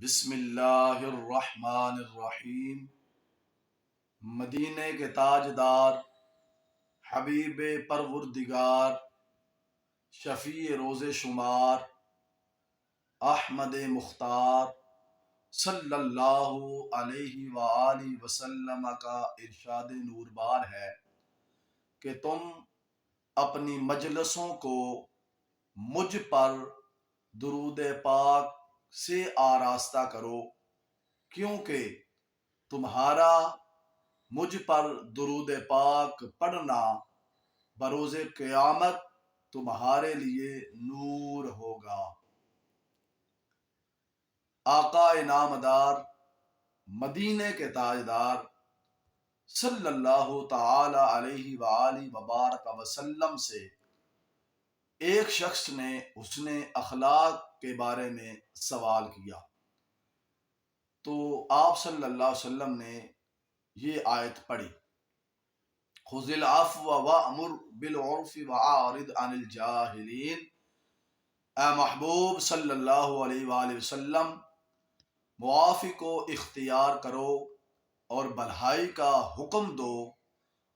بسم اللہ الرحمن الرحیم۔ مدینے کے تاجدار، حبیب پروردگار، شفیع روز شمار، احمد مختار صلی اللہ علیہ وآلہ وسلم کا ارشاد نور بار ہے کہ تم اپنی مجلسوں کو مجھ پر درود پاک سے آراستہ کرو، کیونکہ تمہارا مجھ پر درود پاک پڑھنا بروز قیامت تمہارے لیے نور ہوگا۔ آقا انعامدار، مدینے کے تاجدار صلی اللہ تعالی علیہ وآلہ وبارک وسلم سے ایک شخص نے حسن اخلاق کے بارے میں سوال کیا تو آپ صلی اللہ علیہ وسلم نے یہ آیت پڑھی، خذ العفو وأمر بالعرف وأعرض عن الجاہلین۔ اے محبوب صلی اللہ علیہ وآلہ وسلم، معافی کو اختیار کرو اور بھلائی کا حکم دو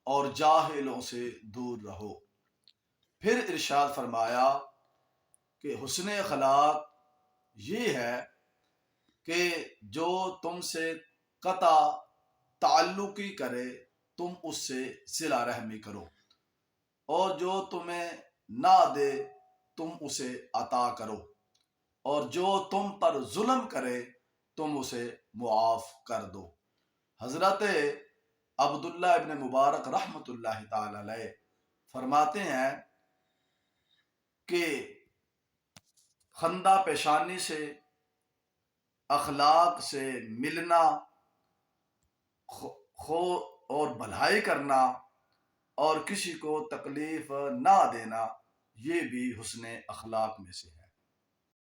اور جاہلوں سے دور رہو۔ پھر ارشاد فرمایا کہ حسن اخلاق یہ ہے کہ جو تم سے قطع تعلقی کرے تم اس سے صلہ رحمی کرو، اور جو تمہیں نہ دے تم اسے عطا کرو، اور جو تم پر ظلم کرے تم اسے معاف کر دو۔ حضرت عبداللہ ابن مبارک رحمۃ اللہ تعالی علیہ فرماتے ہیں کہ خندہ پیشانی سے، اخلاق سے ملنا، خو اور بھلائی کرنا اور کسی کو تکلیف نہ دینا، یہ بھی حسن اخلاق میں سے ہے۔